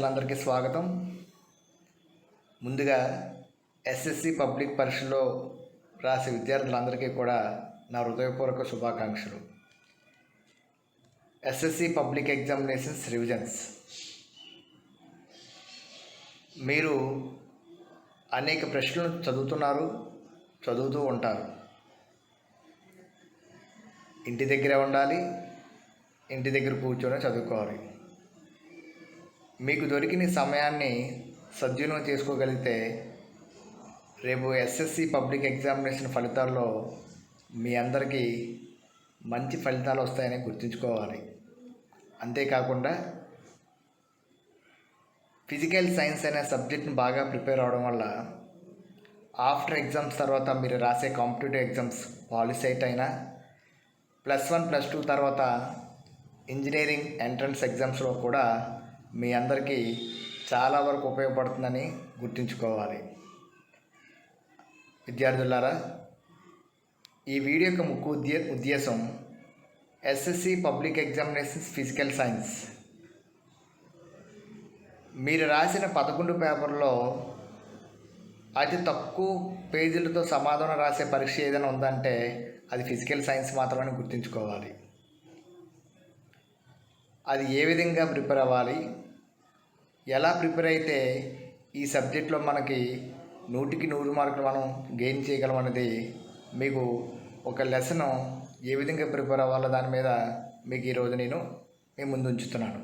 విద్యార్థులందరికీ స్వాగతం. ముందుగా ఎస్ఎస్సి పబ్లిక్ పరీక్షలో రాసే విద్యార్థులందరికీ కూడా నా హృదయపూర్వక శుభాకాంక్షలు. SSC public examinations revisions. మీరు అనేక ప్రశ్నలు చదువుతూ ఉంటారు. ఇంటి దగ్గరే ఉండాలి, ఇంటి దగ్గర కూర్చొని చదువుకోవాలి. మీకు దొరికిన సమయాన్ని సద్వినియోగం చేసుకోగలిగితే రేపు ఎస్ఎస్సి పబ్లిక్ ఎగ్జామినేషన్ ఫలితాల్లో మీ అందరికీ మంచి ఫలితాలు వస్తాయని గుర్తుంచుకోవాలి. అంతేకాకుండా ఫిజికల్ సైన్స్ అనే సబ్జెక్ట్ని బాగా ప్రిపేర్ అవడం వల్ల ఆఫ్టర్ ఎగ్జామ్స్ తర్వాత మీరు రాసే కాంపిటేటివ్ ఎగ్జామ్స్ పాలిసైట్ అయినా +1 +2 తర్వాత ఇంజనీరింగ్ ఎంట్రన్స్ ఎగ్జామ్స్లో కూడా మీ అందరికీ చాలా వరకు ఉపయోగపడుతుందని గుర్తుంచుకోవాలి. విద్యార్థులారా, ఈ వీడియో యొక్క ముఖ్య ఉద్దేశం SSC public examinations physical science. మీరు రాసిన 11 పేపర్లో అతి తక్కువ పేజీలతో సమాధానం రాసే పరీక్ష ఏదైనా ఉందంటే అది ఫిజికల్ సైన్స్ మాత్రమే గుర్తుంచుకోవాలి. అది ఏ విధంగా ప్రిపేర్ అవ్వాలి, ఎలా ప్రిపేర్ అయితే ఈ సబ్జెక్ట్లో మనకి 100కి 100 మార్కులు మనం గెయిన్ చేయగలం అనేది మీకు ఒక లెసన్ ఏ విధంగా ప్రిపేర్ అవ్వాలో దాని మీద మీకు ఈరోజు నేను మీ ముందు ఉంచుతున్నాను.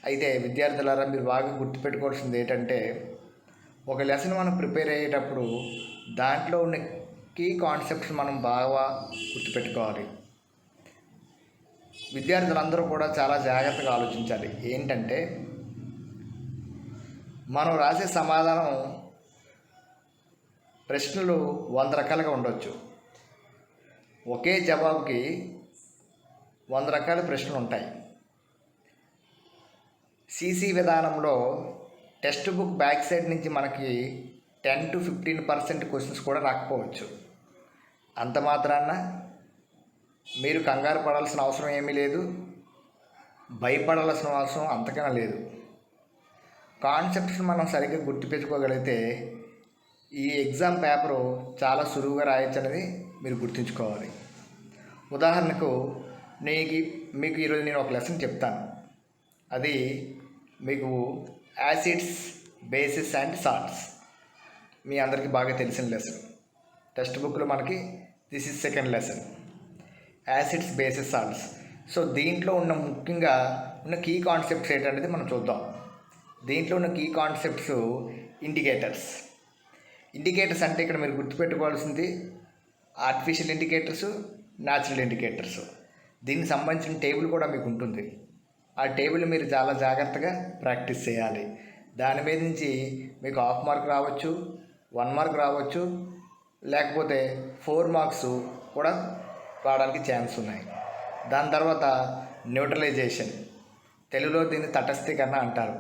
అయితే విద్యార్థులారా, మీరు బాగా గుర్తుపెట్టుకోవాల్సింది ఏంటంటే ఒక లెసన్ మనం ప్రిపేర్ అయ్యేటప్పుడు దాంట్లో ఉన్న కీ కాన్సెప్ట్స్ మనం బాగా గుర్తుపెట్టుకోవాలి. విద్యార్థులందరూ కూడా చాలా జాగ్రత్తగా ఆలోచించాలి. ఏంటంటే మనం రాసే సమాధానం ప్రశ్నలు 100 రకాలుగా ఉండొచ్చు. ఒకే జవాబుకి 100 రకాల ప్రశ్నలు ఉంటాయి. సిసి విధానంలో టెక్స్ట్ బుక్ బ్యాక్ సైడ్ నుంచి మనకి 10 to 15% క్వశ్చన్స్ కూడా రాకపోవచ్చు. అంత మాత్రాన మీరు కంగారు పడాల్సిన అవసరం ఏమీ లేదు, భయపడాల్సిన అవసరం అంతకన్నా లేదు. కాన్సెప్ట్స్ మనం సరిగ్గా గుర్తుపెట్టుకోగలిగితే ఈ ఎగ్జామ్ పేపరు చాలా సులువుగా రాయొచ్చు అనేది మీరు గుర్తుంచుకోవాలి. ఉదాహరణకు మీకు ఈరోజు నేను ఒక లెసన్ చెప్తాను. అది మీకు యాసిడ్స్, బేసిస్ అండ్ సాల్ట్స్. మీ అందరికీ బాగా తెలిసిన లెసన్. టెక్స్ట్ బుక్లో మనకి this is second lesson, acids, basis, salts. So దీంట్లో ముఖ్యంగా ఉన్న కీ కాన్సెప్ట్స్ ఏంటనేది మనం చూద్దాం. దీంట్లో ఉన్న కీ కాన్సెప్ట్స్ ఇండికేటర్స్ అంటే ఇక్కడ మీరు గుర్తుపెట్టుకోవాల్సింది ఆర్టిఫిషియల్ ఇండికేటర్స్, న్యాచురల్ ఇండికేటర్స్. దీనికి సంబంధించిన టేబుల్ కూడా మీకు ఉంటుంది. ఆ టేబుల్ మీరు చాలా జాగ్రత్తగా ప్రాక్టీస్ చేయాలి. దాని మీద నుంచి మీకు 1/2 మార్క్ రావచ్చు, 1 మార్క్ రావచ్చు, లేకపోతే 4 మార్క్స్ కూడా రావడానికి ఛాన్స్ ఉన్నాయి. దాని తర్వాత న్యూట్రలైజేషన్, తెలుగులో దీన్ని తటస్థీకరణ అంటారు.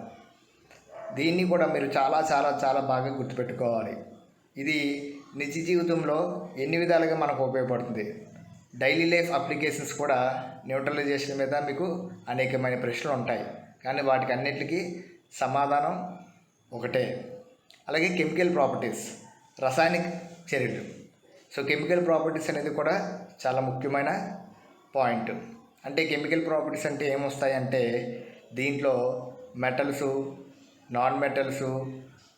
దీన్ని కూడా మీరు చాలా చాలా చాలా బాగా గుర్తుపెట్టుకోవాలి. ఇది నిజ జీవితంలో ఎన్ని విధాలుగా మనకు ఉపయోగపడుతుంది. డైలీ లైఫ్ అప్లికేషన్స్ కూడా న్యూట్రలైజేషన్ మీద మీకు అనేకమైన ప్రశ్నలు ఉంటాయి, కానీ వాటికి అన్నిటికీ సమాధానం ఒకటే. అలాగే కెమికల్ ప్రాపర్టీస్, రసాయనిక చర్యలు. సో కెమికల్ ప్రాపర్టీస్ అనేది కూడా చాలా ముఖ్యమైన పాయింట్. అంటే కెమికల్ ప్రాపర్టీస్ అంటే ఏమొస్తాయంటే దీంట్లో మెటల్సు, నాన్ మెటల్సు,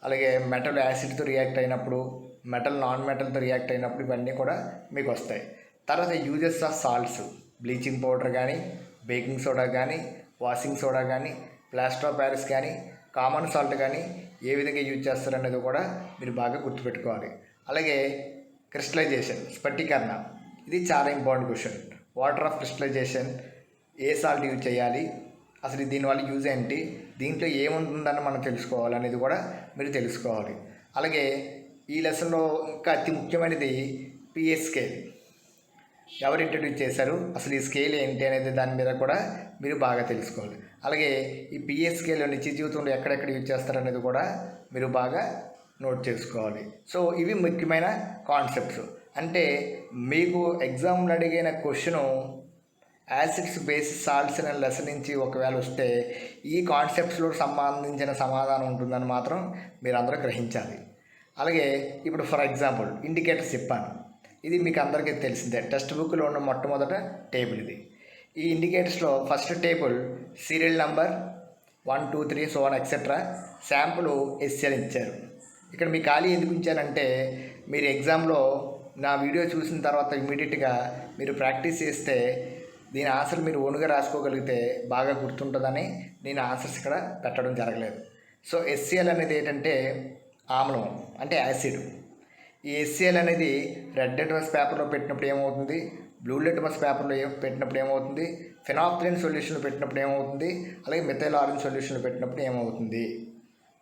అలాగే మెటల్ యాసిడ్తో రియాక్ట్ అయినప్పుడు, మెటల్ నాన్ మెటల్తో రియాక్ట్ అయినప్పుడు ఇవన్నీ కూడా మీకు వస్తాయి. తర్వాత uses of salts, bleaching powder కానీ, బేకింగ్ సోడా కానీ, వాషింగ్ సోడా కానీ, ప్లాస్టర్ ఆఫ్ ప్యారిస్ కానీ, కామన్ సాల్ట్ కానీ ఏ విధంగా యూజ్ చేస్తారనేది కూడా మీరు బాగా గుర్తుపెట్టుకోవాలి. అలాగే క్రిస్టలైజేషన్, స్ఫటికరణ, ఇది చాలా important question. Water of crystallization, A salt use చేయాలి, అసలు దీనివల్ల యూజ్ ఏంటి, దీంట్లో ఏముంటుందని మనం తెలుసుకోవాలి అనేది కూడా మీరు తెలుసుకోవాలి. అలాగే ఈ లెసన్లో ఇంకా అతి ముఖ్యమైనది పిఎస్ స్కేల్. ఎవరు ఇంట్రడ్యూస్ చేశారు, అసలు ఈ స్కేల్ ఏంటి అనేది దాని మీద కూడా మీరు బాగా తెలుసుకోవాలి. అలాగే ఈ పిఎస్ స్కేల్ నిత్య జీవితంలో ఎక్కడెక్కడ యూజ్ చేస్తారనేది కూడా మీరు బాగా నోట్ చేసుకోవాలి. సో ఇవి ముఖ్యమైన కాన్సెప్ట్స్. అంటే మీకు ఎగ్జామ్లో అడిగిన క్వశ్చను యాసిడ్స్ బేసిస్ సాల్ట్స్ అనే లెసన్ నుంచి ఒకవేళ వస్తే ఈ కాన్సెప్ట్స్లో సంబంధించిన సమాధానం ఉంటుందని మాత్రం మీరు అందరూ గ్రహించాలి. అలాగే ఇప్పుడు ఫర్ ఎగ్జాంపుల్ ఇండికేటర్స్ చెప్పాను. ఇది మీకు అందరికీ తెలిసిందే, టెక్స్ట్ బుక్లో ఉన్న మొట్టమొదట టేబుల్ ఇది. ఈ ఇండికేటర్స్లో first table serial number 1 2 3 so on etcetera, sample SL ఇచ్చారు. ఇక్కడ మీ ఖాళీ ఎందుకు ఇచ్చానంటే మీరు ఎగ్జామ్లో నా వీడియో చూసిన తర్వాత ఇమీడియట్గా మీరు ప్రాక్టీస్ చేస్తే దీని ఆన్సర్ మీరు ఓన్గా రాసుకోగలిగితే బాగా గుర్తుంటుందని నేను ఆన్సర్స్ ఇక్కడ పెట్టడం జరగలేదు. సో ఎస్సిఎల్ అనేది ఏంటంటే ఆమ్లం, అంటే యాసిడ్. ఈ ఎస్సిఎల్ అనేది రెడ్ లిటమస్ పేపర్లో పెట్టినప్పుడు ఏమవుతుంది, బ్లూ లిటమస్ పేపర్లో పెట్టినప్పుడు ఏమవుతుంది, ఫినాప్థలిన్ సొల్యూషన్లో పెట్టినప్పుడు ఏమవుతుంది, అలాగే మిథైల్ ఆరెంజ్ సొల్యూషన్లో పెట్టినప్పుడు ఏమవుతుంది.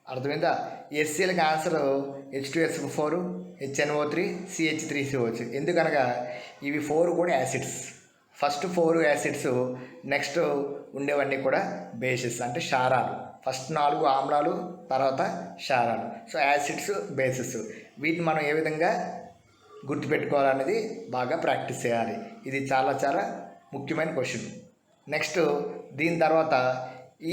అర్థమైందా? ఎస్సిఎల్కి ఆన్సర్ H2SO4, HNO3, CH3COH. ఎందుకనగా ఇవి 4 కూడా యాసిడ్స్. ఫస్ట్ 4 యాసిడ్స్, నెక్స్ట్ ఉండేవన్నీ కూడా బేసిస్ అంటే క్షారాలు. ఫస్ట్ 4 ఆమ్లాలు, తర్వాత క్షారాలు. సో యాసిడ్స్, బేసిస్, వీటిని మనం ఏ విధంగా గుర్తుపెట్టుకోవాలనేది బాగా ప్రాక్టీస్ చేయాలి. ఇది చాలా చాలా ముఖ్యమైన క్వశ్చన్. నెక్స్ట్ దీని తర్వాత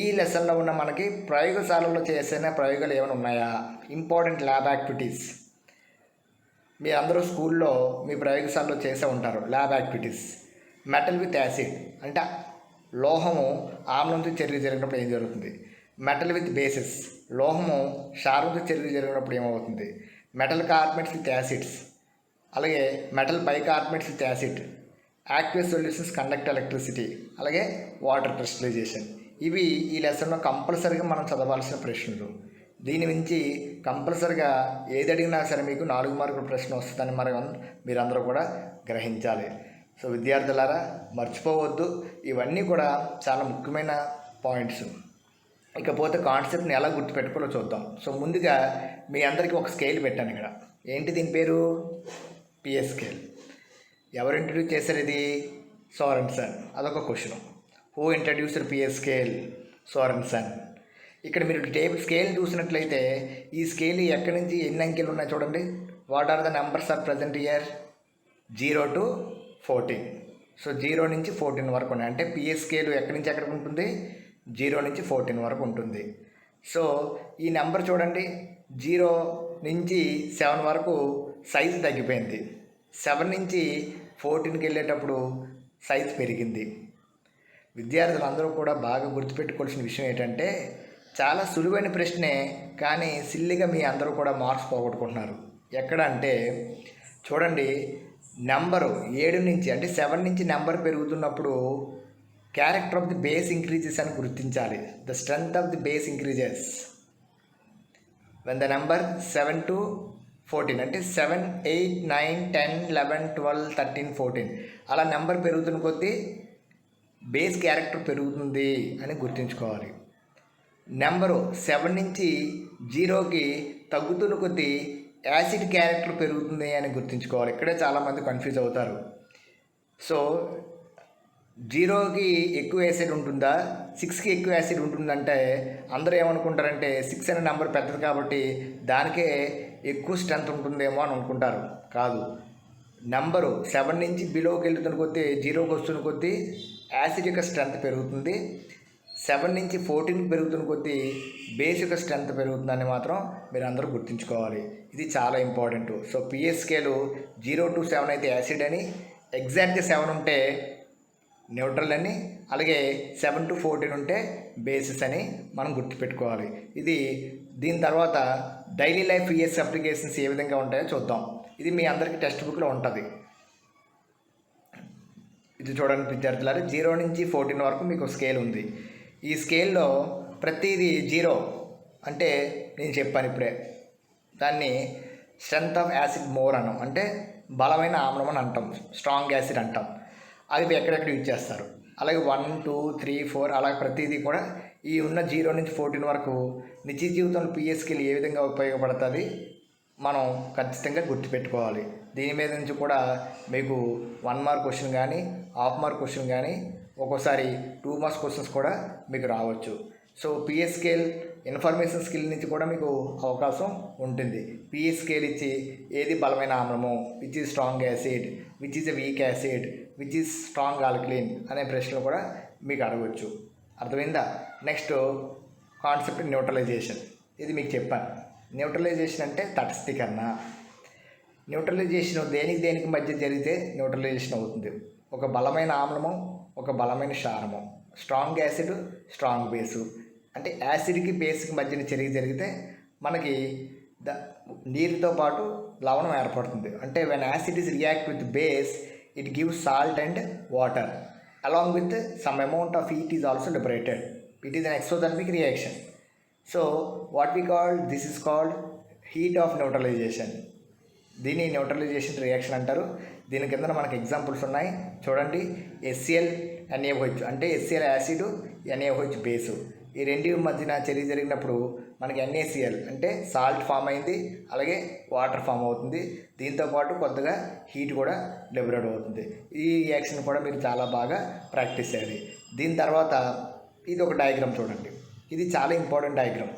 ఈ లెసన్లో ఉన్న మనకి ప్రయోగశాలలో చేసిన ప్రయోగాలు ఏమైనా ఉన్నాయా, ఇంపార్టెంట్ ల్యాబ్ యాక్టివిటీస్. మీ అందరూ స్కూల్లో మీ ప్రయోగశాలలో చేసే ఉంటారు lab activities. Metal with acid అంటే లోహము ఆమ్లంతో చర్య జరిగినప్పుడు ఏం జరుగుతుంది. మెటల్ విత్ బేసిస్, లోహము క్షారంతో చర్య జరిగినప్పుడు ఏమవుతుంది. మెటల్ కార్బనేట్స్ విత్ యాసిడ్స్, అలాగే metal bicarbonates with acid, aqueous solutions conduct electricity, అలాగే వాటర్ క్రిస్టలైజేషన్. ఇవి ఈ లెసన్లో కంపల్సరీగా మనం చదవాల్సిన ప్రశ్నలు. దీని నుంచి కంపల్సరీగా ఏది అడిగినా సరే మీకు 4 మార్కుల ప్రశ్న వస్తుందని మీరందరూ కూడా గ్రహించాలి. సో విద్యార్థులారా మర్చిపోవద్దు, ఇవన్నీ కూడా చాలా ముఖ్యమైన పాయింట్స్. ఇకపోతే కాన్సెప్ట్ని ఎలా గుర్తుపెట్టుకోవాలో చూద్దాం. సో ముందుగా మీ అందరికీ ఒక స్కేల్ పెట్టాను ఇక్కడ. ఏంటి దీని పేరు? PS scale. ఎవరు ఇంట్రడ్యూస్ చేశారు ఇది? సోరెన్సన్. అదొక question. Who introduced PS scale? Sorensen. ఇక్కడ మీరు టేబుల్ స్కేల్ చూసినట్లయితే ఈ స్కేల్ ఎక్కడి నుంచి ఎన్ని అంకెలు ఉన్నాయి చూడండి. What are the numbers are present here? 0 to 14. So 0 నుంచి 14 వరకు ఉన్నాయి. అంటే పిఎస్ స్కేల్ ఎక్కడి నుంచి ఎక్కడికి ఉంటుంది? 0 నుంచి 14 వరకు ఉంటుంది. సో ఈ నెంబర్ చూడండి, 0 నుంచి 7 వరకు సైజు తగ్గిపోయింది. 7 నుంచి 14కి వెళ్ళేటప్పుడు సైజు పెరిగింది. విద్యార్థులందరూ కూడా బాగా గుర్తుపెట్టుకోవాల్సిన విషయం ఏంటంటే చాలా సులువైన ప్రశ్నే, కానీ సిల్లిగా మీ అందరూ కూడా మార్క్స్ పోగొట్టుకుంటున్నారు. ఎక్కడ అంటే చూడండి, నెంబరు 7 నుంచి అంటే 7 నుంచి నెంబర్ పెరుగుతున్నప్పుడు character of the base increases అని గుర్తించాలి. The strength of the base increases when the number 7 to 14 అంటే 7, 8, 9, 10, 11, 12, 13, 14 అలా నెంబర్ పెరుగుతున్న కొద్దీ బేస్ క్యారెక్టర్ పెరుగుతుంది అని గుర్తుంచుకోవాలి. నెంబరు 7 నుంచి 0కి తగ్గుతున్న కొద్దీ యాసిడ్ క్యారెక్టర్ పెరుగుతుంది అని గుర్తుంచుకోవాలి. ఇక్కడే చాలామంది కన్ఫ్యూజ్ అవుతారు. సో 0కి ఎక్కువ యాసిడ్ ఉంటుందా, 6కి ఎక్కువ యాసిడ్ ఉంటుందంటే అందరూ ఏమనుకుంటారంటే 6 అనే నెంబర్ పెద్దది కాబట్టి దానికే ఎక్కువ స్ట్రెంత్ ఉంటుందేమో అని అనుకుంటారు. కాదు, నెంబరు 7 నుంచి బిలోకి వెళ్తున్న కొద్దీ 0కి వస్తున్న కొద్దీ యాసిడ్ యొక్క స్ట్రెంత్ పెరుగుతుంది. 7 నుంచి 14కి పెరుగుతున్న కొద్దీ బేస్ యొక్క స్ట్రెంత్ పెరుగుతుందని మాత్రం మీరు అందరూ గుర్తుంచుకోవాలి. ఇది చాలా important. So PS scale 0 to 7 అయితే యాసిడ్ అని, ఎగ్జాక్ట్గా 7 ఉంటే న్యూట్రల్ అని, అలాగే 7 to 14 ఉంటే బేసిస్ అని మనం గుర్తుపెట్టుకోవాలి. ఇది దీని తర్వాత డైలీ లైఫ్ పిఎస్ అప్లికేషన్స్ ఏ విధంగా ఉంటాయో చూద్దాం. ఇది మీ అందరికీ టెక్స్ట్ బుక్లో ఉంటుంది. ఇది చూడండి విద్యార్థులారా, 0 నుంచి 14 వరకు మీకు స్కేల్ ఉంది. ఈ స్కేల్లో ప్రతిదీ 0 అంటే నేను చెప్పాను ఇప్పుడే, దాన్ని స్ట్రెంగ్త్ ఆఫ్ యాసిడ్ మోర్ అన్నాం, అంటే బలమైన ఆమ్లం అని అంటాం, స్ట్రాంగ్ యాసిడ్ అంటాం. అది ఎక్కడెక్కడ యూజ్ చేస్తారు. అలాగే 1, 2, 3, 4 అలాగే ప్రతిదీ కూడా ఈ ఉన్న 0 నుంచి 14 వరకు నిత్య జీవితంలో పిఎస్ స్కేల్ ఏ విధంగా ఉపయోగపడుతుంది మనం ఖచ్చితంగా గుర్తుపెట్టుకోవాలి. దీని మీద నుంచి కూడా మీకు 1 మార్క్ క్వశ్చన్ కానీ, హాఫ్ మార్క్ క్వశ్చన్ కానీ, ఒక్కోసారి 2 మార్క్స్ క్వశ్చన్స్ కూడా మీకు రావచ్చు. So PS scale information skill నుంచి కూడా మీకు అవకాశం ఉంటుంది. పిఎస్ స్కేల్ ఇచ్చి ఏది బలమైన ఆమ్లము, which is strong acid, which is a weak acid, which is strong alkaline అనే ప్రశ్నలు కూడా మీకు అడగవచ్చు. అర్థమైందా? Next concept neutralization. ఇది మీకు చెప్పాను. న్యూట్రలైజేషన్ అంటే తటస్థీకరణ. న్యూట్రలైజేషన్ దేనికి మధ్య జరిగితే న్యూట్రలైజేషన్ అవుతుంది. ఒక బలమైన ఆమ్లము, ఒక బలమైన క్షారము, స్ట్రాంగ్ యాసిడ్, స్ట్రాంగ్ బేసు. అంటే యాసిడ్కి బేస్కి మధ్యన జరిగితే మనకి నీరుతో పాటు లవణం ఏర్పడుతుంది. అంటే when acid is react with base it gives salt and water along with some amount of heat is also liberated. It is an exothermic reaction. So what we called this is called heat of neutralisation. దీన్ని neutralisation reaction అంటారు. దీని కింద మనకు examples ఉన్నాయి చూడండి. HCl NaOH అంటే HCl acid, NaOH base. ఈ రెండు మధ్యన చర్య జరిగినప్పుడు మనకి NaCl అంటే సాల్ట్ ఫామ్ అయింది, అలాగే వాటర్ ఫామ్ అవుతుంది. దీంతోపాటు కొద్దిగా హీట్ కూడా లిబరేట్ అవుతుంది. ఈ రియాక్షన్ కూడా మీరు చాలా బాగా ప్రాక్టీస్ చేయాలి. దీని తర్వాత ఇది ఒక డయాగ్రామ్ చూడండి. ఇది చాలా ఇంపార్టెంట్ డయాగ్రామ్.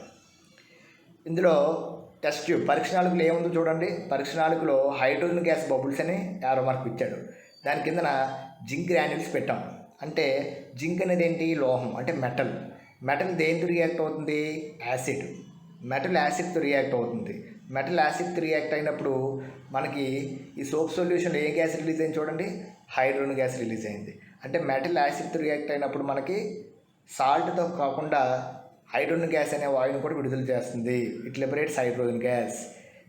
ఇందులో టెస్ట్ ట్యూబ్ పరీక్ష నాలుగులో ఏముందో చూడండి. పరీక్ష నాలుగులో హైడ్రోజన్ గ్యాస్ బబుల్స్ అని యారో మార్క్ ఇచ్చాడు. దాని కిందన జింక్ గ్రాన్యూల్స్ పెట్టాం. అంటే జింక్ అనేది ఏంటి? లోహం, అంటే మెటల్. మెటల్ దేనితో రియాక్ట్ అవుతుంది? యాసిడ్. మెటల్ యాసిడ్తో రియాక్ట్ అవుతుంది. మెటల్ యాసిడ్తో రియాక్ట్ అయినప్పుడు మనకి ఈ సోప్ సొల్యూషన్లో ఏ గ్యాస్ రిలీజ్ అయింది చూడండి? హైడ్రోజన్ గ్యాస్ రిలీజ్ అయింది. అంటే మెటల్ యాసిడ్తో రియాక్ట్ అయినప్పుడు మనకి సాల్ట్తో కాకుండా హైడ్రోజన్ గ్యాస్ అనే వాయువుని కూడా విడుదల చేస్తుంది. It liberates hydrogen gas.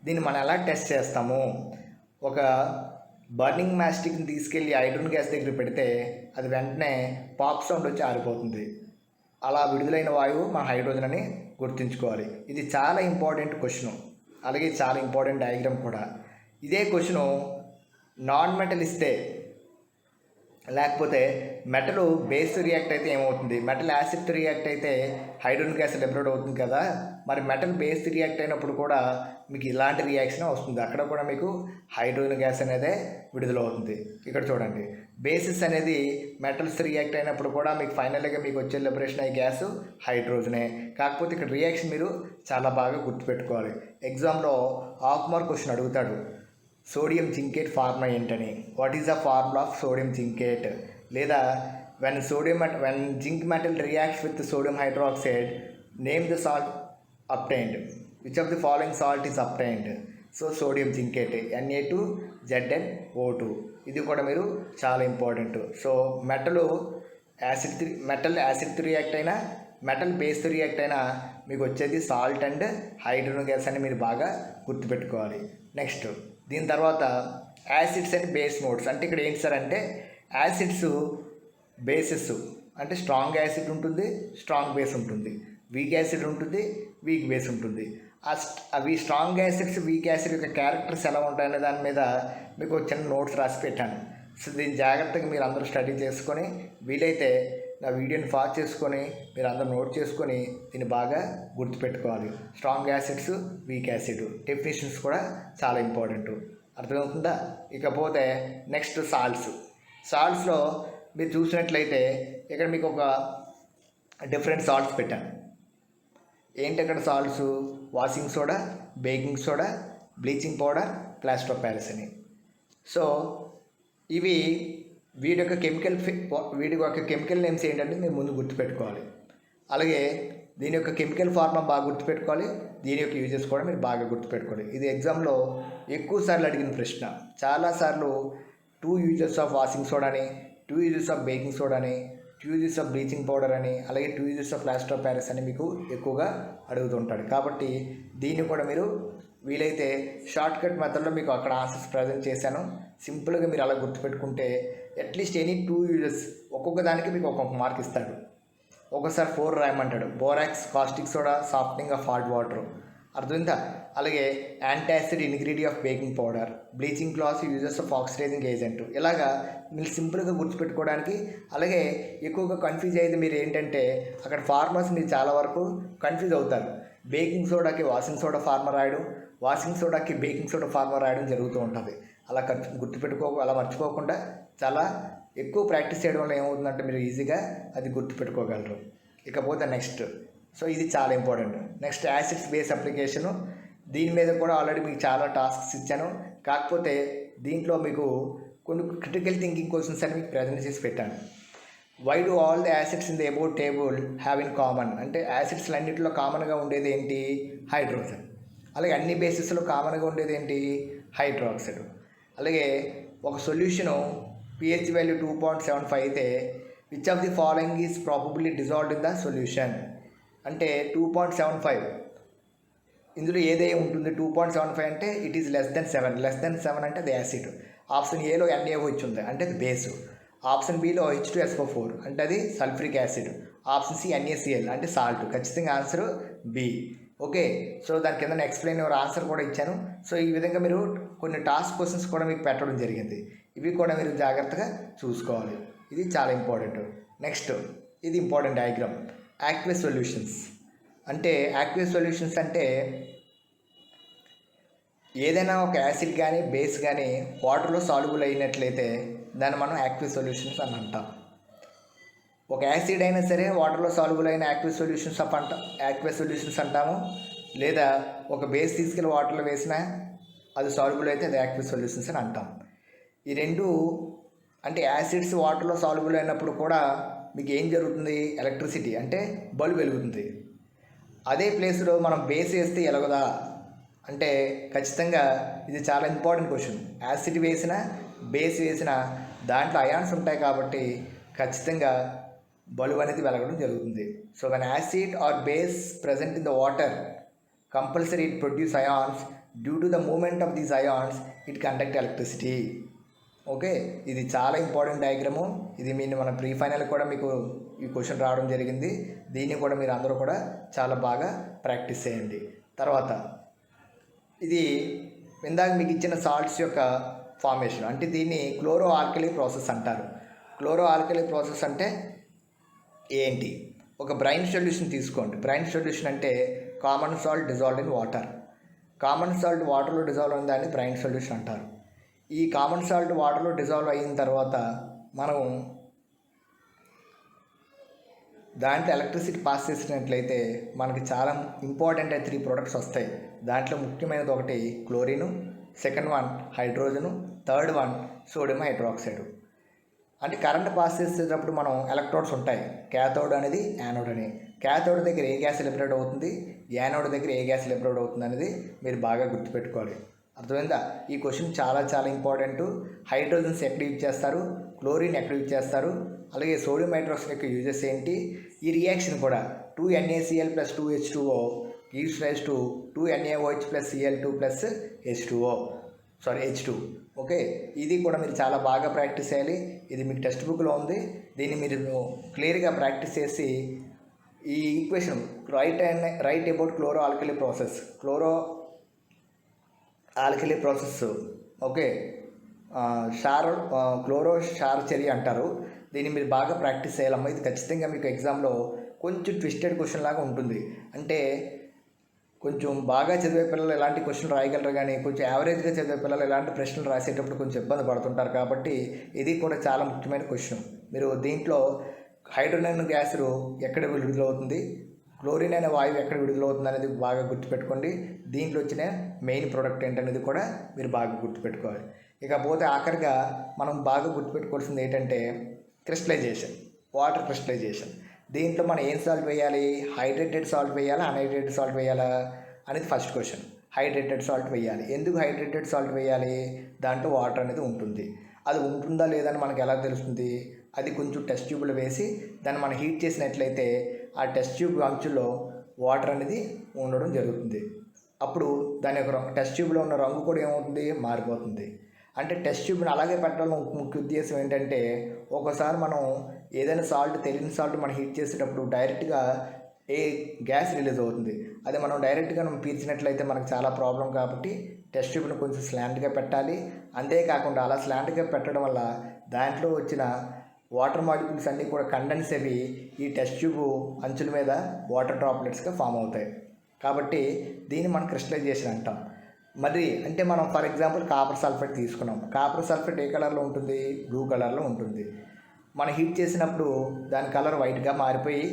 దీన్ని మనం ఎలా టెస్ట్ చేస్తాము? ఒక బర్నింగ్ మ్యాస్టిక్ని తీసుకెళ్ళి హైడ్రోజన్ గ్యాస్ దగ్గర పెడితే అది వెంటనే పాప్ సౌండ్ వచ్చి ఆరిపోతుంది. అలా విడుదలైన వాయువు మన హైడ్రోజన్ అని గుర్తుంచుకోవాలి. ఇది చాలా ఇంపార్టెంట్ క్వశ్చను, అలాగే చాలా ఇంపార్టెంట్ డయాగ్రామ్ కూడా. ఇదే క్వశ్చను నాన్ మెటల్ ఇస్తే, లేకపోతే మెటల్ బేస్తో రియాక్ట్ అయితే ఏమవుతుంది? మెటల్ యాసిడ్తో రియాక్ట్ అయితే హైడ్రోజన్ గ్యాస్ లిబరేట్ అవుతుంది కదా. మరి మెటల్ బేస్తో రియాక్ట్ అయినప్పుడు కూడా మీకు ఇలాంటి రియాక్షన్ వస్తుంది. అక్కడ కూడా మీకు హైడ్రోజన్ గ్యాస్ అనేదే విడుదల అవుతుంది. ఇక్కడ చూడండి, బేసిస్ అనేది మెటల్స్ రియాక్ట్ అయినప్పుడు కూడా మీకు ఫైనల్గా మీకు వచ్చే లిబరేషన్ అయ్యే గ్యాస్ హైడ్రోజనే. కాకపోతే ఇక్కడ రియాక్షన్ మీరు చాలా బాగా గుర్తుపెట్టుకోవాలి. ఎగ్జామ్లో హాఫ్ మార్క్ క్వశ్చన్ అడుగుతాడు, సోడియం జింకేట్ ఫార్ములా ఏంటని. What is the formula of sodium zincate? లేదా when zinc metal reacts with sodium hydroxide name the salt obtained. Which of the following salt is obtained? So sodium zincate Na2ZnO2. ఇది కూడా మీరు చాలా important. So metal యాసిడ్తో react అయినా, metal బేస్తో react అయినా మీకు వచ్చేది సాల్ట్ అండ్ హైడ్రోజన్ గ్యాస్ అని మీరు బాగా గుర్తుపెట్టుకోవాలి. నెక్స్ట్ దీని తర్వాత యాసిడ్స్ అండ్ బేస్ మోడ్స్. అంటే ఇక్కడ ఏంటి సార్ అంటే యాసిడ్స్ బేసెస్ అంటే స్ట్రాంగ్ యాసిడ్ ఉంటుంది, స్ట్రాంగ్ బేస్ ఉంటుంది, వీక్ యాసిడ్ ఉంటుంది, వీక్ బేస్ ఉంటుంది. అవి స్ట్రాంగ్ యాసిడ్స్, వీక్ యాసిడ్ యొక్క క్యారెక్టర్స్ ఎలా ఉంటాయనే దాని మీద మీకు చిన్న నోట్స్ రాసి పెట్టాను. సో దీన్ని జాగ్రత్తగా మీరు అందరూ స్టడీ చేసుకొని, వీలైతే నా వీడియోని ఫాలో చేసుకొని మీరు అందరూ నోట్ చేసుకొని దీన్ని బాగా గుర్తుపెట్టుకోవాలి. Strong acids, weak acid definitions కూడా చాలా ఇంపార్టెంట్. అర్థమవుతుందా? ఇకపోతే నెక్స్ట్ సాల్ట్స్లో మీరు చూసినట్లయితే ఇక్కడ మీకు ఒక డిఫరెంట్ సాల్ట్స్ పెట్టాను. ఏంటి అక్కడ salts? Washing soda, baking soda, bleaching powder, plaster of Paris అని. సో ఇవి వీటి యొక్క కెమికల్ నేమ్స్ ఏంటంటే మీరు ముందు గుర్తుపెట్టుకోవాలి. అలాగే దీని యొక్క కెమికల్ ఫార్ములా బాగా గుర్తుపెట్టుకోవాలి. దీని యొక్క యూజెస్ కూడా మీరు బాగా గుర్తుపెట్టుకోవాలి. ఇది ఎగ్జామ్లో ఎక్కువ సార్లు అడిగిన ప్రశ్న. చాలాసార్లు 2 యూజెస్ ఆఫ్ వాషింగ్ సోడా అని, 2 యూజెస్ ఆఫ్ బేకింగ్ సోడా అని, 2 యూజెస్ ఆఫ్ బ్లీచింగ్ పౌడర్ అని, అలాగే 2 uses of plaster of Paris అని మీకు ఎక్కువగా అడుగుతుంటాడు. కాబట్టి దీన్ని కూడా మీరు వీలైతే షార్ట్ కట్ మెథడ్లో మీకు అక్కడ ఆన్సర్స్ ప్రజెంట్ చేశాను. సింపుల్గా మీరు అలా గుర్తుపెట్టుకుంటే అట్లీస్ట్ ఎనీ 2 యూజెస్ ఒక్కొక్క దానికి మీకు ఒక్కొక్క మార్క్ ఇస్తాడు. ఒకసారి 4 రాయమంటాడు. Borax, caustic soda, softening of hot water. అర్థమైందా? అలాగే antacid ingredient of baking powder, bleaching cloth, uses of oxidizing agent. ఇలాగా మీరు సింపుల్గా గుర్తుపెట్టుకోవడానికి. అలాగే ఎక్కువగా కన్ఫ్యూజ్ అయ్యేది మీరు ఏంటంటే అక్కడ ఫార్ములాస్ మీరు చాలా వరకు కన్ఫ్యూజ్ అవుతారు. బేకింగ్ సోడాకి వాషింగ్ సోడా ఫార్ములా రాయడం, వాషింగ్ సోడాకి బేకింగ్ సోడా ఫార్ములా రాయడం జరుగుతూ ఉంటుంది. అలా అలా మర్చిపోకుండా చాలా ఎక్కువ ప్రాక్టీస్ చేయడం వల్ల ఏమవుతుందంటే మీరు ఈజీగా అది గుర్తుపెట్టుకోగలరు. ఇకపోతే నెక్స్ట్, సో ఇది చాలా important. Next acids base application. దీని మీద కూడా ఆల్రెడీ మీకు చాలా టాస్క్స్ ఇచ్చాను. కాకపోతే దీంట్లో మీకు కొన్ని క్రిటికల్ థింకింగ్ క్వశ్చన్స్ అని మీకు ప్రజెంట్ చేసి పెట్టాను. Why do all the acids in the above table have in common? అంటే యాసిడ్స్లు అన్నింటిలో కామన్గా ఉండేది ఏంటి? హైడ్రోజన్. అలాగే అన్ని బేసిస్లో కామన్గా ఉండేది ఏంటి? హైడ్రాక్సైడ్. అలాగే ఒక సొల్యూషను pH వాల్యూ 2.75 అయితే which of the following is probably dissolved in the solution? అంటే 2.75 ఇందులో ఏదే ఉంటుంది? 2.75 అంటే ఇట్ ఈజ్ లెస్ దెన్ 7 అంటే అది యాసిడ్. ఆప్షన్ ఏలో NaOH ఉంది అంటే అది బేసు. ఆప్షన్ బిలో H2SO4 అంటే అది sulphuric acid. Option C NaCl అంటే సాల్ట్. ఖచ్చితంగా ఆన్సర్ బి. ఓకే, సో దాని కింద ఎక్స్ప్లెయిన్ యువర్ ఆన్సర్ కూడా ఇచ్చాను. సో ఈ విధంగా మీరు కొన్ని టాస్క్ క్వశ్చన్స్ కూడా మీకు పెట్టడం జరిగింది. ఇవి కూడా మీరు జాగ్రత్తగా చూసుకోవాలి. ఇది చాలా ఇంపార్టెంట్. నెక్స్ట్, ఇది ఇంపార్టెంట్ డయాగ్రామ్. యాక్వియస్ సొల్యూషన్స్ అంటే అంటే ఏదైనా ఒక యాసిడ్ కానీ బేస్ కానీ వాటర్లో సాల్యుబుల్ అయినట్లయితే దాన్ని మనం యాక్వియస్ సొల్యూషన్స్ అని అంటాం. ఒక యాసిడ్ అయినా సరే వాటర్లో సాల్యుబుల్ అయిన యాక్వియస్ సొల్యూషన్స్ అంటాము. లేదా ఒక బేస్ తీసుకెళ్ళి వాటర్లో వేసినా అది సాల్యుబుల్ అయితే అది యాక్వియస్ సొల్యూషన్స్ అని అంటాం. ఈ రెండు అంటే యాసిడ్స్ వాటర్లో సాల్యుబుల్ అయినప్పుడు కూడా మీకు ఏం జరుగుతుంది? ఎలక్ట్రిసిటీ అంటే బల్బ్ వెలుగుతుంది. అదే ప్లేస్లో మనం బేస్ వేస్తే ఎలగదా అంటే ఖచ్చితంగా ఇది చాలా ఇంపార్టెంట్ క్వశ్చన్. యాసిడ్ వేసిన బేస్ వేసిన దాంట్లో అయాన్స్ ఉంటాయి కాబట్టి ఖచ్చితంగా బల్బ్ అనేది వెలగడం జరుగుతుంది. So when acid or base present in the water compulsory it produce ions. Due to the movement of these ions it conduct electricity. Okay, ఇది చాలా ఇంపార్టెంట్ డయాగ్రాము. ఇది మన ప్రీ ఫైనల్ కూడా మీకు ఈ క్వశ్చన్ రావడం జరిగింది. దీన్ని కూడా మీరు అందరూ కూడా చాలా బాగా ప్రాక్టీస్ చేయండి. తర్వాత ఇది ఇందాక మీకు ఇచ్చిన సాల్ట్స్ యొక్క ఫార్మేషన్ అంటే దీన్ని క్లోరో ఆల్కలీ ప్రాసెస్ అంటారు. క్లోరో ఆల్కలీ ప్రాసెస్ అంటే ఏంటి? ఒక బ్రైన్ సొల్యూషన్ తీసుకోండి. బ్రైన్ సొల్యూషన్ అంటే common salt dissolved in water. Common salt వాటర్లో డిజాల్వ్ అయిన దాన్ని బ్రైన్ సొల్యూషన్ అంటారు. ఈ కామన్ సాల్ట్ వాటర్లో డిజాల్వ్ అయిన తర్వాత మనం దాంట్లో ఎలక్ట్రిసిటీ పాస్ చేసినట్లయితే మనకి చాలా ఇంపార్టెంట్ 3 ప్రొడక్ట్స్ వస్తాయి. దాంట్లో ముఖ్యమైనది ఒకటి chlorine, second one hydrogen, third one sodium hydroxide. అంటే కరెంట్ పాస్ చేసేటప్పుడు మనం ఎలక్ట్రోడ్స్ ఉంటాయి. క్యాథోడ్ అనేది, యానోడ్ అని. క్యాథోడ్ దగ్గర ఏ గ్యాస్ లిబరేట్ అవుతుంది, యానోడ్ దగ్గర ఏ గ్యాస్ లిబరేట్ అవుతుంది అనేది మీరు బాగా గుర్తుపెట్టుకోవాలి. అర్థమైందా? ఈ క్వశ్చన్ చాలా చాలా ఇంపార్టెంట్. హైడ్రోజన్స్ ఎక్కడ యూజ్ చేస్తారు, క్లోరిన్ ఎక్కడ యూజ్ చేస్తారు, అలాగే సోడియం హైడ్రాక్సైడ్ యొక్క యూజెస్ ఏంటి, ఈ రియాక్షన్ కూడా 2NaCl + 2H2O gives rise to 2NaOH + Cl2 + H2. Okay, ఇది కూడా మీరు చాలా బాగా ప్రాక్టీస్ చేయాలి. ఇది మీకు టెక్స్ట్ బుక్లో ఉంది. దీన్ని మీరు క్లియర్గా ప్రాక్టీస్ చేసి ఈ equation write about chloro alkali process okay, క్లోరో క్షార చర్య అంటారు. దీన్ని మీరు బాగా ప్రాక్టీస్ చేయాలమ్మా. ఇది ఖచ్చితంగా మీకు ఎగ్జామ్లో కొంచెం ట్విస్టెడ్ క్వశ్చన్ లాగా ఉంటుంది. అంటే కొంచెం బాగా చదివే పిల్లలు ఎలాంటి క్వశ్చన్లు రాయగలరు, కానీ కొంచెం యావరేజ్గా చదివే పిల్లలు ఎలాంటి ప్రశ్నలు రాసేటప్పుడు కొంచెం ఇబ్బంది పడుతుంటారు. కాబట్టి ఇది కూడా చాలా ముఖ్యమైన క్వశ్చన్. మీరు దీంట్లో హైడ్రోజన్ గ్యాస్ ఎక్కడ విడుదలవుతుంది, క్లోరిన్ అనే వాయువు ఎక్కడ విడుదలవుతుంది అనేది బాగా గుర్తుపెట్టుకోండి. దీంట్లో వచ్చిన మెయిన్ ప్రోడక్ట్ ఏంటనేది కూడా మీరు బాగా గుర్తుపెట్టుకోవాలి. ఇకపోతే ఆఖరిగా మనం బాగా గుర్తుపెట్టుకోవాల్సింది ఏంటంటే క్రిస్టలైజేషన్, వాటర్ క్రిస్టలైజేషన్. దీంట్లో మనం ఏం సాల్ట్ వేయాలి, హైడ్రేటెడ్ సాల్ట్ వేయాలా, అన్హైడ్రేటెడ్ సాల్ట్ వేయాలా అనేది ఫస్ట్ క్వశ్చన్. హైడ్రేటెడ్ సాల్ట్ వేయాలి. ఎందుకు హైడ్రేటెడ్ సాల్ట్ వేయాలి? దాంట్లో వాటర్ అనేది ఉంటుంది. అది ఉంటుందా లేదని మనకు ఎలా తెలుస్తుంది? అది కొంచెం టెస్ట్ ట్యూబ్లో వేసి దాన్ని మనం హీట్ చేసినట్లయితే ఆ టెస్ట్ ట్యూబ్ అంచుల్లో వాటర్ అనేది ఉండడం జరుగుతుంది. అప్పుడు దాని యొక్క టెస్ట్ ట్యూబ్లో ఉన్న రంగు కూడా ఏమవుతుంది, మారిపోతుంది. అంటే టెస్ట్ ట్యూబ్ని అలాగే పెట్టడం ముఖ్య ఉద్దేశం ఏంటంటే ఒకసారి మనం ఏదైనా తెలియని సాల్ట్ మనం హీట్ చేసేటప్పుడు డైరెక్ట్గా ఏ గ్యాస్ రిలీజ్ అవుతుంది. అది మనం డైరెక్ట్గా పీల్చినట్లయితే మనకు చాలా ప్రాబ్లం. కాబట్టి టెస్ట్ ట్యూబ్ని కొంచెం స్లాంట్గా పెట్టాలి. అంతేకాకుండా అలా స్లాంట్గా పెట్టడం వల్ల దాంట్లో వచ్చిన వాటర్ మాలిక్యూల్స్ అన్నీ కూడా కండెన్స్ అవి ఈ టెస్ట్ ట్యూబ్ అంచుల మీద వాటర్ డ్రాప్లెట్స్గా ఫామ్ అవుతాయి. కాబట్టి దీన్ని మనం క్రిస్టలైజేషన్ అంటాం. మరి అంటే మనం ఫర్ ఎగ్జాంపుల్ కాపర్ సల్ఫేట్ తీసుకున్నాం. కాపర్ సల్ఫేట్ ఏ కలర్లో ఉంటుంది, బ్లూ కలర్లో ఉంటుంది. మనం హీట్ చేసినప్పుడు దాని కలర్ వైట్గా మారిపోయి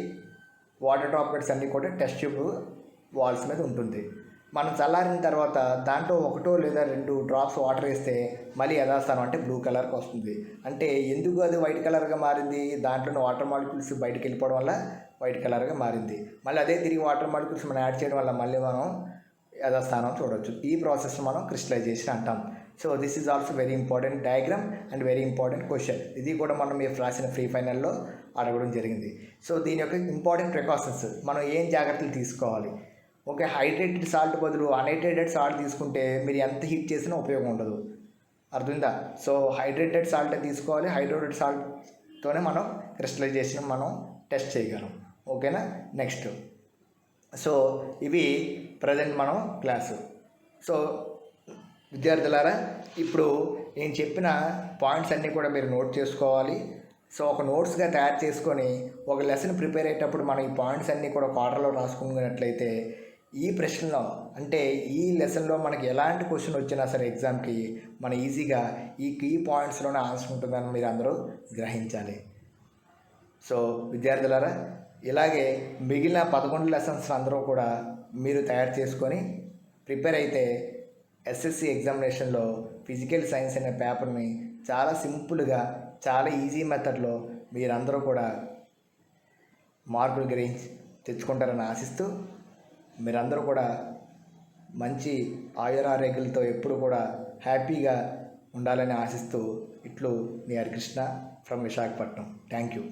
వాటర్ డ్రాప్లెట్స్ అన్నీ కూడా టెస్ట్ ట్యూబ్ వాల్స్ మీద ఉంటుంది. మనం చల్లారిన తర్వాత దాంట్లో 1 లేదా 2 డ్రాప్స్ వాటర్ వేస్తే మళ్ళీ యథాస్థానం అంటే బ్లూ కలర్కి వస్తుంది. అంటే ఎందుకు అది వైట్ కలర్గా మారింది? దాంట్లోని వాటర్ మాలిక్యూల్స్ బయటకు వెళ్ళిపోవడం వల్ల వైట్ కలర్గా మారింది. మళ్ళీ అదే తిరిగి వాటర్ మాలిక్యూల్స్ మనం యాడ్ చేయడం వల్ల మళ్ళీ మనం యథాస్థానం చూడవచ్చు. ఈ ప్రాసెస్ మనం క్రిస్టలైజేషన్ అంటాం. So this is also very important diagram and very important question. ఇది కూడా మనం మీరు రాసిన ఫ్రీ ఫైనల్లో అడగడం జరిగింది. సో దీని యొక్క ఇంపార్టెంట్ ప్రికాషన్స్ మనం ఏం జాగ్రత్తలు తీసుకోవాలి? ఓకే, హైడ్రేటెడ్ సాల్ట్ బదులు అన్హైడ్రేటెడ్ సాల్ట్ తీసుకుంటే మీరు ఎంత హీట్ చేసినా ఉపయోగం ఉండదు. అర్థమైందా? సో హైడ్రేటెడ్ సాల్ట్ తీసుకోవాలి. హైడ్రేటెడ్ సాల్ట్తోనే మనం క్రిస్టలైజేషన్ మనం టెస్ట్ చేయగలం. ఓకేనా? నెక్స్ట్, సో ఇవి ప్రజెంట్ మనం క్లాసు. సో విద్యార్థులారా, ఇప్పుడు నేను చెప్పిన పాయింట్స్ అన్నీ కూడా మీరు నోట్ చేసుకోవాలి. సో ఒక నోట్స్గా తయారు చేసుకొని ఒక లెసన్ ప్రిపేర్ అయ్యేటప్పుడు మనం ఈ పాయింట్స్ అన్నీ కూడా క్వార్టర్లో రాసుకున్నట్లయితే ఈ ప్రశ్నలో అంటే ఈ లెసన్లో మనకి ఎలాంటి క్వశ్చన్ వచ్చినా సరే ఎగ్జామ్కి మనం ఈజీగా ఈ కీ పాయింట్స్లోనే ఆన్సర్ ఉంటుందని మీరు అందరూ గ్రహించాలి. సో విద్యార్థులారా, ఇలాగే మిగిలిన 11 లెసన్స్ అందరూ కూడా మీరు తయారు చేసుకొని ప్రిపేర్ అయితే ఎస్ఎస్సి ఎగ్జామినేషన్లో ఫిజికల్ సైన్స్ అనే పేపర్ని చాలా సింపుల్గా చాలా ఈజీ మెథడ్లో మీరందరూ కూడా మార్కులు గ్రహించి తెచ్చుకుంటారని ఆశిస్తూ మీరందరూ కూడా మంచి ఆయురారోగ్యాలతో ఎప్పుడు కూడా హ్యాపీగా ఉండాలని ఆశిస్తూ ఇట్లు మీ Harikrishna from Visakhapatnam. Thank you.